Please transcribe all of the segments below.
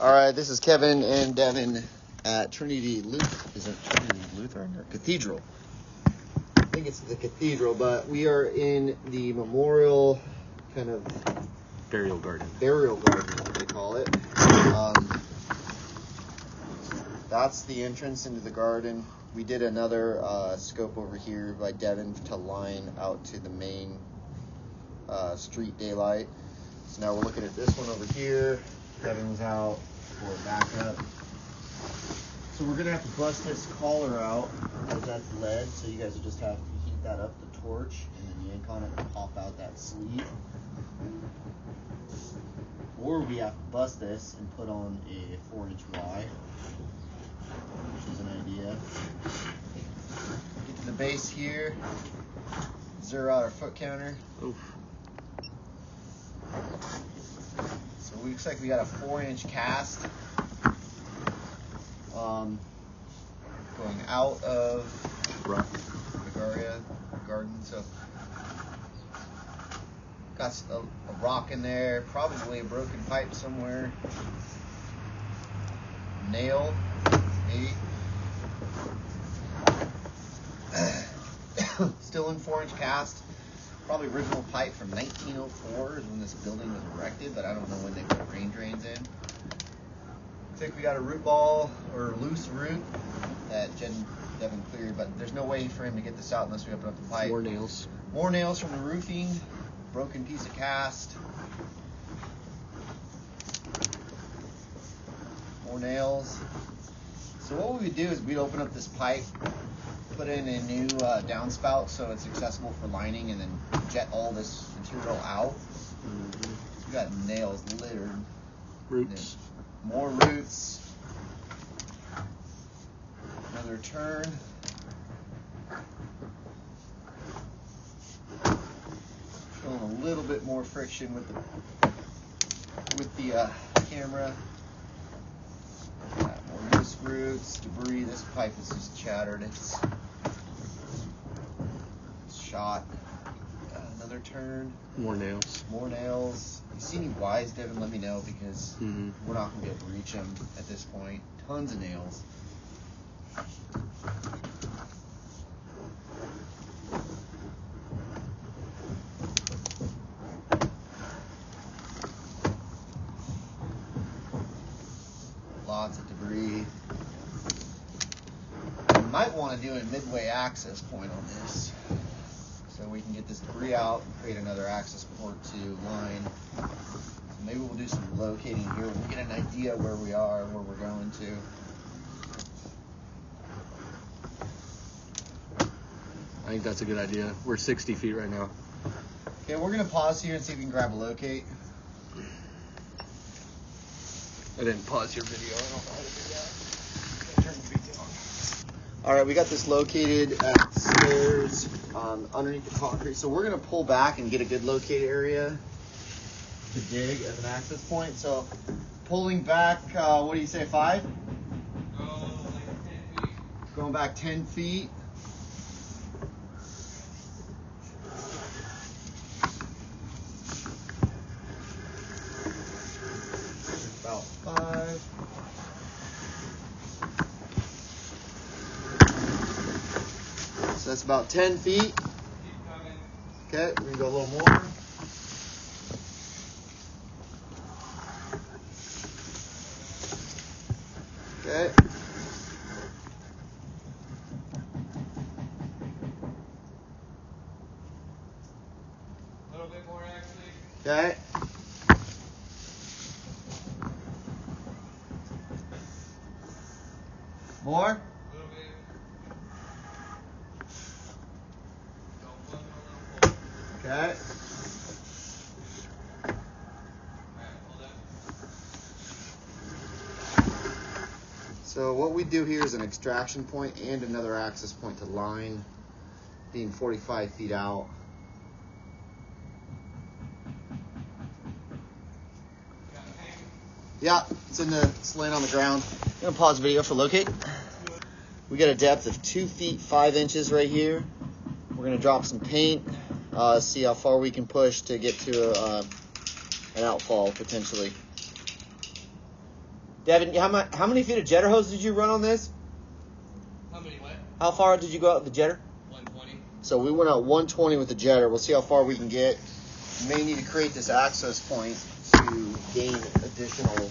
All right, this is Kevin and Devin at Trinity Lutheran or Cathedral. I think it's the Cathedral, but we are in the memorial kind of burial garden, what they call it. That's the entrance into the garden. We did another scope over here by Devin to line out to the main street daylight. So now we're looking at this one over here. Devin was out for backup. So we're gonna have to bust this collar out because that's lead. So you guys will just have to heat that up the torch and then yank on it and pop out that sleeve. Or we have to bust this and put on a 4-inch Y, which is an idea. Get to the base here, zero out our foot counter. Oof. So it looks like we got a 4-inch cast going out of the garden. So got a rock in there, probably a broken pipe somewhere. Nail, maybe. Still in 4-inch cast. Probably original pipe from 1904 is when this building was erected, but I don't know when they put rain drains in. I think we got a root ball or loose root that Devin cleared, but there's no way for him to get this out unless we open up the pipe. More nails. More nails from the roofing. Broken piece of cast. More nails. So what we would do is we'd open up this pipe, put in a new downspout so it's accessible for lining, and then jet all this material out. We got nails littered. Roots. More roots. Another turn. Feeling a little bit more friction with the camera. Got more loose roots, debris. This pipe is just shattered. It's shot. Got another turn. More nails. More nails. If you see any Ys, Devin, let me know because we're not going to be able to reach them at this point. Tons of nails. Lots of debris. We might want to do a midway access point on this so we can get this debris out and create another access port to line. So maybe we'll do some locating here when we get an idea where we are and where we're going to. I think that's a good idea. We're 60 feet right now. Okay, we're going to pause here and see if we can grab a locate. I didn't pause your video. I don't know how to do that. Turn the video on. All right, we got this located at stairs underneath the concrete. So we're going to pull back and get a good locate area to dig as an access point. So pulling back, what do you say, 5? Like 10 feet. Going back 10 feet. About 5. So that's about 10 feet. Keep coming. Okay, we're gonna go a little more. Okay. A little bit more actually. Okay. More? A little bit. Don't pull, don't pull. Okay. Alright, hold up. So what we do here is an extraction point and another access point to line, being 45 feet out. Got a hang? Yeah, it's laying on the ground. I'm gonna pause the video for locate. We got a depth of 2 feet 5 inches right here. We're gonna drop some paint, see how far we can push to get to an outfall potentially. Devin, how many feet of jetter hose did you run on this? How many what? How far did you go out with the jetter? 120. So we went out 120 with the jetter. We'll see how far we can get. We may need to create this access point to gain additional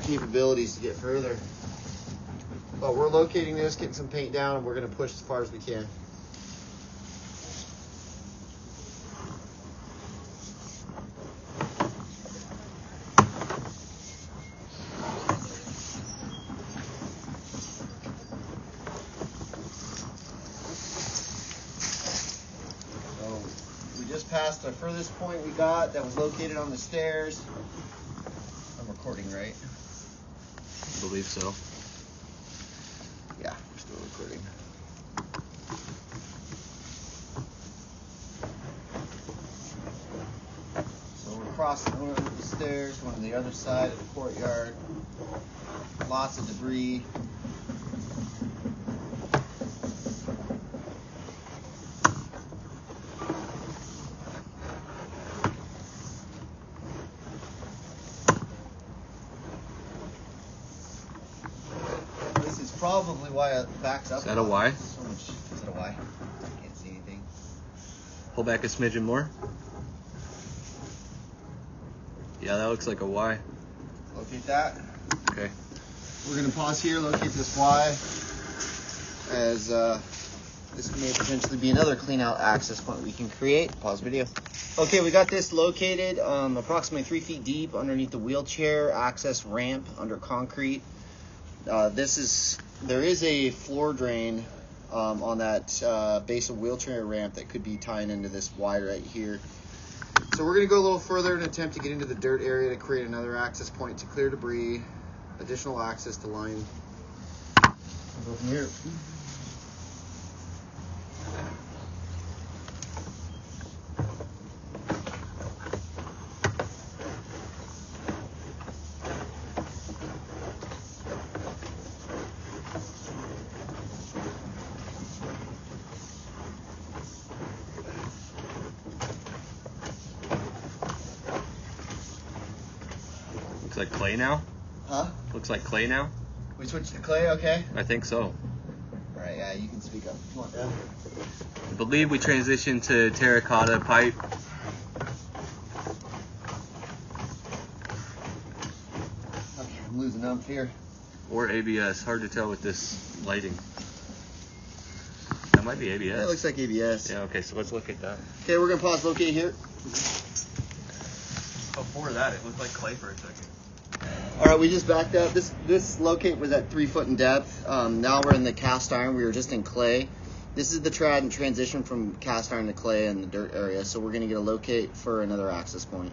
capabilities to get further. But we're locating this, getting some paint down, and we're going to push as far as we can. Past the furthest point we got that was located on the stairs. I'm recording, right? I believe so. Yeah, we're still recording. So we're crossing over the stairs, going to the other side of the courtyard. Lots of debris. Probably why it backs up. Is that a Y? So much. Is that a Y? I can't see anything. Pull back a smidgen more. Yeah, that looks like a Y. Locate that. Okay. We're going to pause here, locate this Y, as this may potentially be another clean out access point we can create. Pause video. Okay, we got this located approximately 3 feet deep underneath the wheelchair access ramp under concrete. There is a floor drain on that base of wheelchair ramp that could be tying into this Y right here. So we're going to go a little further in an attempt to get into the dirt area to create another access point to clear debris, additional access to line. We'll go from here. Looks like clay now? Huh? Looks like clay now? We switched to clay, okay? I think so. Alright, yeah, you can speak up. Come on, Dad. I believe we transitioned to terracotta pipe. Okay, I'm losing umph here. Or ABS. Hard to tell with this lighting. That might be ABS. Yeah, it looks like ABS. Yeah, okay, so let's look at that. Okay, we're going to pause locate here. Before that, it looked like clay for a second. All right, we just backed up. This locate was at 3 foot in depth. Now we're in the cast iron. We were just in clay. This is the transition from cast iron to clay in the dirt area. So we're going to get a locate for another access point.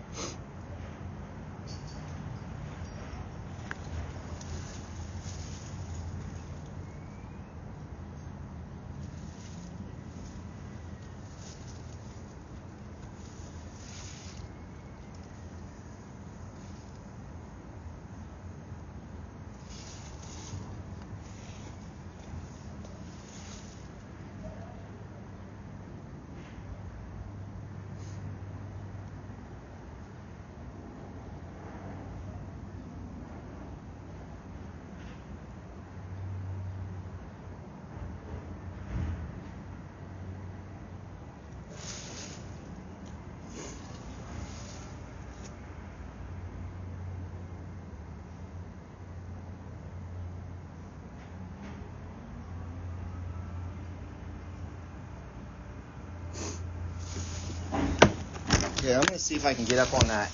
Yeah, I'm gonna see if I can get up on that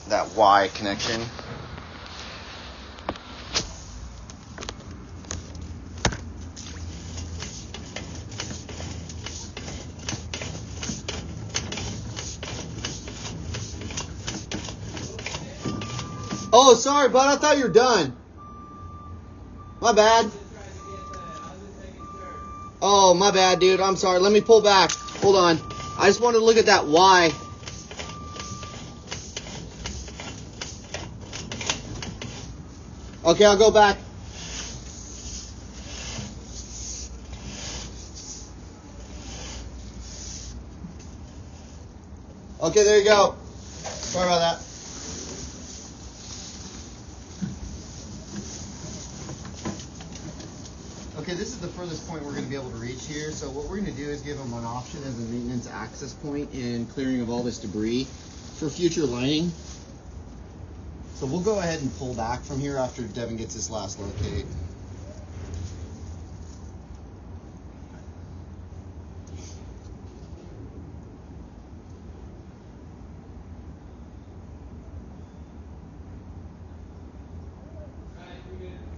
that Y connection. Oh, sorry, bud. I thought you were done. My bad. Oh, my bad, dude. I'm sorry. Let me pull back. Hold on. I just wanted to look at that Y. Okay, I'll go back. Okay, there you go. Sorry about that. Okay, this is the furthest point we're going to be able to reach here. So what we're going to do is give them an option as a maintenance access point in clearing of all this debris for future lining. So we'll go ahead and pull back from here after Devin gets his last locate.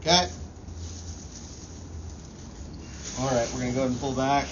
Okay. All right, we're gonna go ahead and pull back.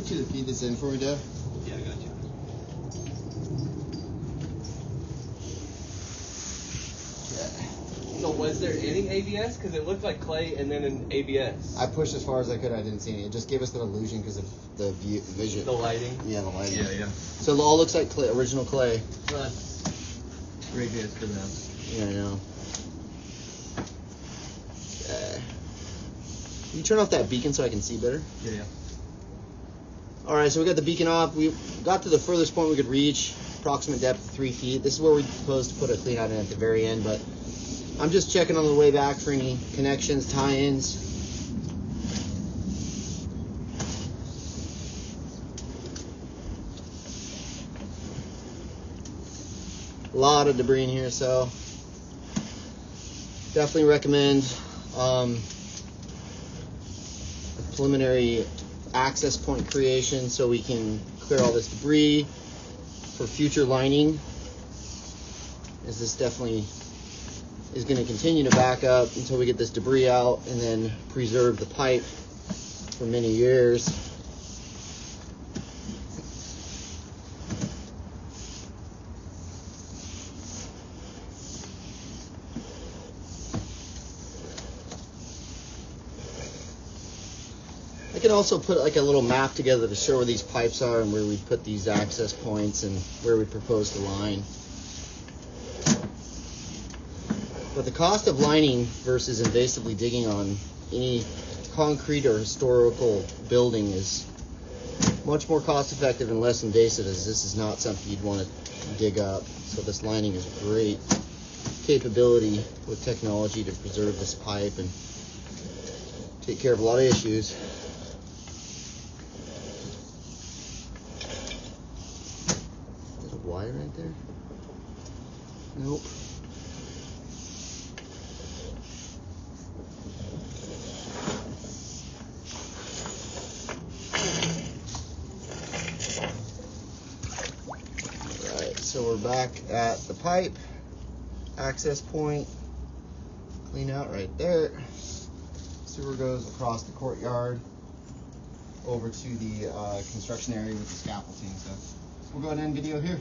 You to feed this in for me, Dev? Yeah, I got you. Okay. So was there any ABS? Because it looked like clay and then an ABS. I pushed as far as I could. I didn't see any. It just gave us that illusion because of the vision. The lighting. Yeah, the lighting. Yeah. So it all looks like clay, original clay. So that's great news for them. Yeah, I know. Okay. Can you turn off that beacon so I can see better? Yeah. All right, so we got the beacon off. We got to the furthest point we could reach, approximate depth of 3 feet. This is where we proposed to put a clean out in at the very end, but I'm just checking on the way back for any connections, tie-ins. A lot of debris in here, so definitely recommend a preliminary access point creation so we can clear all this debris for future lining, as this definitely is going to continue to back up until we get this debris out and then preserve the pipe for many years. I can also put like a little map together to show where these pipes are and where we put these access points and where we propose to line. But the cost of lining versus invasively digging on any concrete or historical building is much more cost effective and less invasive, as this is not something you'd want to dig up. So this lining is a great capability with technology to preserve this pipe and take care of a lot of issues. Wire right there? Nope. Alright, so we're back at the pipe access point. Clean out right there. Sewer goes across the courtyard over to the construction area with the scaffolding. So we'll go ahead and end video here.